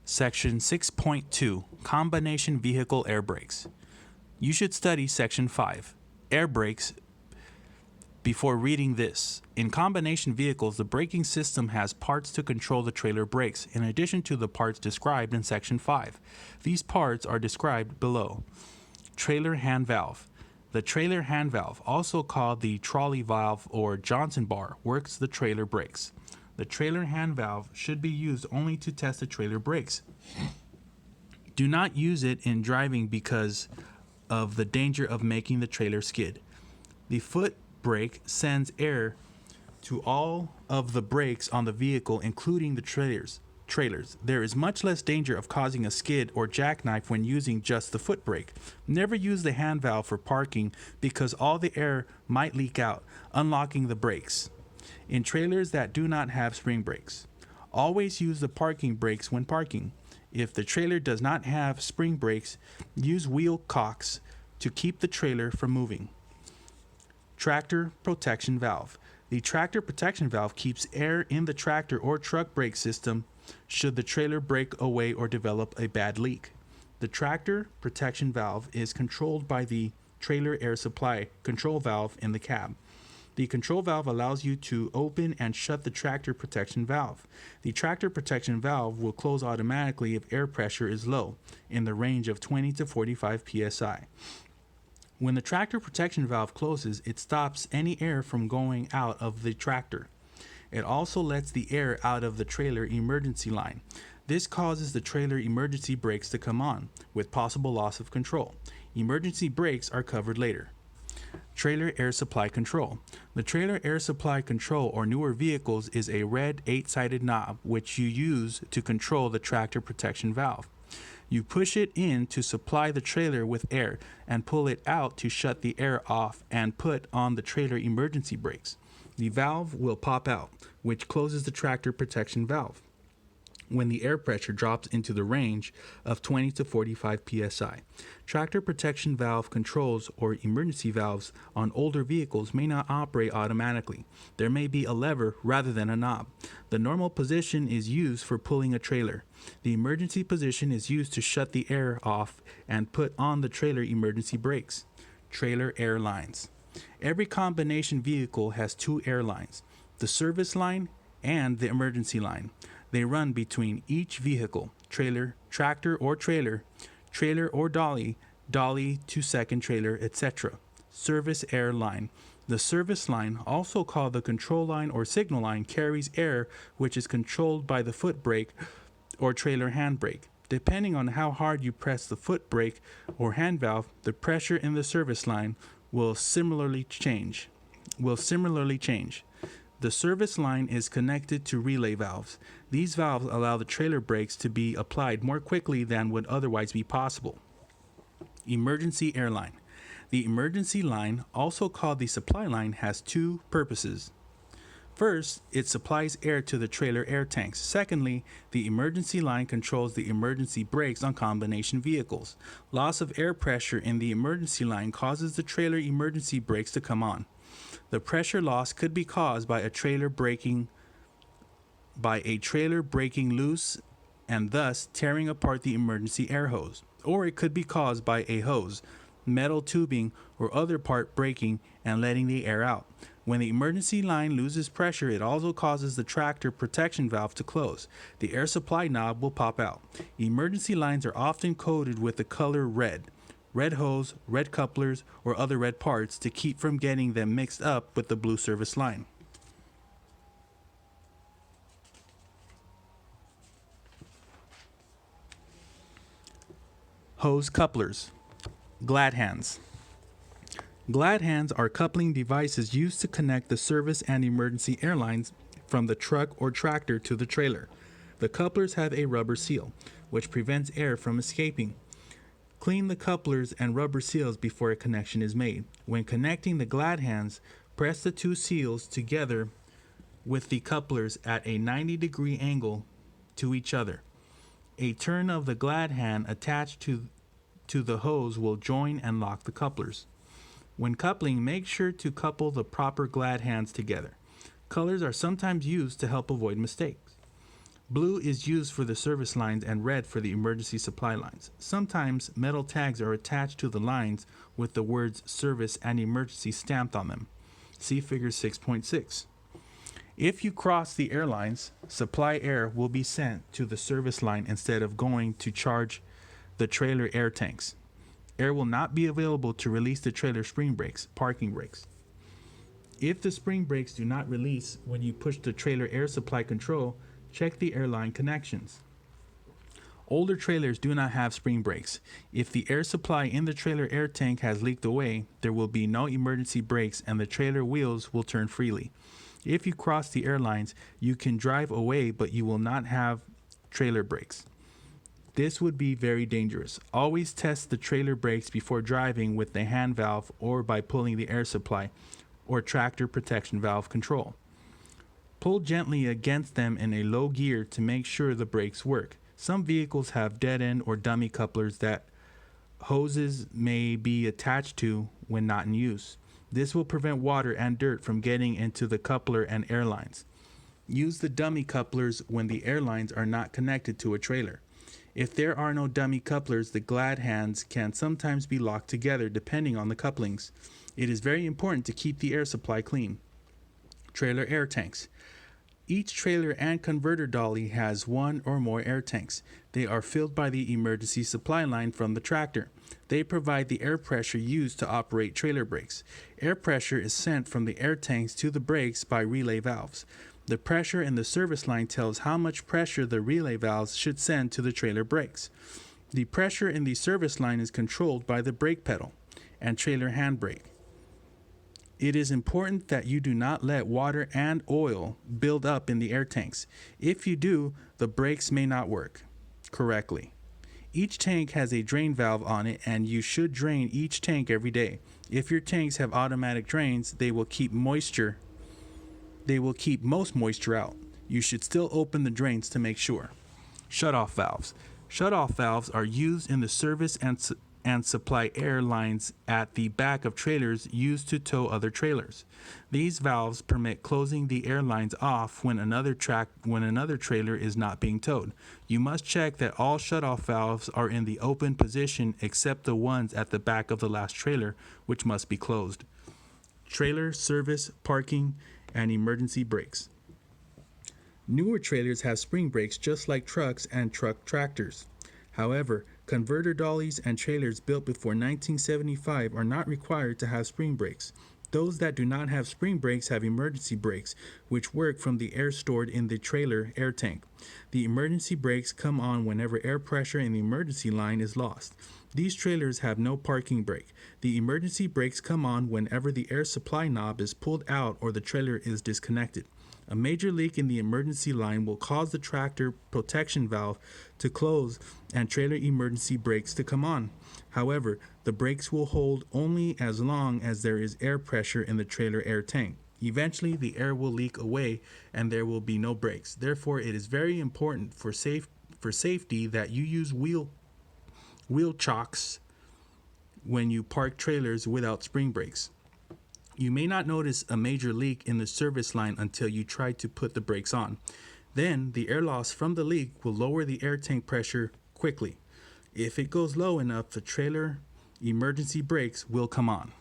Section 6.2 Combination Vehicle Air Brakes. You should study Section 5 Air Brakes before reading this. In combination vehicles, the braking system has parts to control the trailer brakes, in addition to the parts described in Section 5. These parts are described below. Trailer hand valve. The trailer hand valve, also called the trolley valve or Johnson bar, works the trailer brakes. The trailer hand valve should be used only to test the trailer brakes. Do not use it in driving because of the danger of making the trailer skid. The foot brake sends air to all of the brakes on the vehicle, including the trailers. There is much less danger of causing a skid or jackknife when using just the foot brake. Never use the hand valve for parking because all the air might leak out, unlocking the brakes. In trailers that do not have spring brakes, always use the parking brakes when parking. If the trailer does not have spring brakes, use wheel cocks to keep the trailer from moving. Tractor protection valve. The tractor protection valve keeps air in the tractor or truck brake system should the trailer break away or develop a bad leak. The tractor protection valve is controlled by the trailer air supply control valve in the cab. The control valve allows you to open and shut the tractor protection valve. The tractor protection valve will close automatically if air pressure is low, in the range of 20 to 45 psi. When the tractor protection valve closes, it stops any air from going out of the tractor. It also lets the air out of the trailer emergency line. This causes the trailer emergency brakes to come on, with possible loss of control. Emergency brakes are covered later. Trailer air supply control. The trailer air supply control or newer vehicles is a red 8-sided knob which you use to control the tractor protection valve. You push it in to supply the trailer with air and pull it out to shut the air off and put on the trailer emergency brakes. The valve will pop out, which closes the tractor protection valve when the air pressure drops into the range of 20 to 45 psi. Tractor protection valve controls or emergency valves on older vehicles may not operate automatically. There may be a lever rather than a knob. The normal position is used for pulling a trailer. The emergency position is used to shut the air off and put on the trailer emergency brakes. Trailer air lines. Every combination vehicle has two airlines, the service line and the emergency line. They run between each vehicle, trailer, tractor or trailer or dolly, dolly to second trailer, etc. Service air line. The service line, also called the control line or signal line, carries air which is controlled by the foot brake or trailer hand brake. Depending on how hard you press the foot brake or hand valve, the pressure in the service line will similarly change. The service line is connected to relay valves. These valves allow the trailer brakes to be applied more quickly than would otherwise be possible. Emergency airline. The emergency line, also called the supply line, has two purposes. First, it supplies air to the trailer air tanks. Secondly, the emergency line controls the emergency brakes on combination vehicles. Loss of air pressure in the emergency line causes the trailer emergency brakes to come on. The pressure loss could be caused by a trailer breaking loose and thus tearing apart the emergency air hose, or it could be caused by a hose, metal tubing, or other part breaking and letting the air out. When the emergency line loses pressure, it also causes the tractor protection valve to close. The air supply knob will pop out. Emergency lines are often coated with the color red. Red hose, red couplers, or other red parts to keep from getting them mixed up with the blue service line. Hose couplers. Glad hands. Glad hands are coupling devices used to connect the service and emergency airlines from the truck or tractor to the trailer. The couplers have a rubber seal, which prevents air from escaping. Clean the couplers and rubber seals before a connection is made. When connecting the glad hands, press the two seals together with the couplers at a 90-degree angle to each other. A turn of the glad hand attached to the hose will join and lock the couplers. When coupling, make sure to couple the proper glad hands together. Colors are sometimes used to help avoid mistakes. Blue is used for the service lines and red for the emergency supply lines. Sometimes metal tags are attached to the lines with the words service and emergency stamped on them. See figure 6.6. If you cross the airlines, supply air will be sent to the service line instead of going to charge the trailer air tanks. Air will not be available to release the trailer spring brakes, parking brakes. If the spring brakes do not release when you push the trailer air supply control, check the airline connections. Older trailers do not have spring brakes. If the air supply in the trailer air tank has leaked away, there will be no emergency brakes and the trailer wheels will turn freely. If you cross the airlines, you can drive away, but you will not have trailer brakes. This would be very dangerous. Always test the trailer brakes before driving with the hand valve or by pulling the air supply or tractor protection valve control. Pull gently against them in a low gear to make sure the brakes work. Some vehicles have dead end or dummy couplers that hoses may be attached to when not in use. This will prevent water and dirt from getting into the coupler and airlines. Use the dummy couplers when the airlines are not connected to a trailer. If there are no dummy couplers, the glad hands can sometimes be locked together depending on the couplings. It is very important to keep the air supply clean. Trailer air tanks. Each trailer and converter dolly has one or more air tanks. They are filled by the emergency supply line from the tractor. They provide the air pressure used to operate trailer brakes. Air pressure is sent from the air tanks to the brakes by relay valves. The pressure in the service line tells how much pressure the relay valves should send to the trailer brakes. The pressure in the service line is controlled by the brake pedal and trailer handbrake. It is important that you do not let water and oil build up in the air tanks. If you do, the brakes may not work correctly. Each tank has a drain valve on it, and you should drain each tank every day. If your tanks have automatic drains, they will keep most moisture out. You should still open the drains to make sure. Shutoff valves. Shutoff valves are used in the service and supply air lines at the back of trailers used to tow other trailers. These valves permit closing the air lines off when another trailer is not being towed. You must check that all shutoff valves are in the open position except the ones at the back of the last trailer, which must be closed. Trailer, service, parking, and emergency brakes. Newer trailers have spring brakes just like trucks and truck tractors. However, converter dollies and trailers built before 1975 are not required to have spring brakes. Those that do not have spring brakes have emergency brakes, which work from the air stored in the trailer air tank. The emergency brakes come on whenever air pressure in the emergency line is lost. These trailers have no parking brake. The emergency brakes come on whenever the air supply knob is pulled out or the trailer is disconnected. A major leak in the emergency line will cause the tractor protection valve to close and trailer emergency brakes to come on. However, the brakes will hold only as long as there is air pressure in the trailer air tank. Eventually, the air will leak away and there will be no brakes. Therefore, it is very important for safety that you use wheel chocks when you park trailers without spring brakes. You may not notice a major leak in the service line until you try to put the brakes on. Then, the air loss from the leak will lower the air tank pressure quickly. If it goes low enough, the trailer emergency brakes will come on.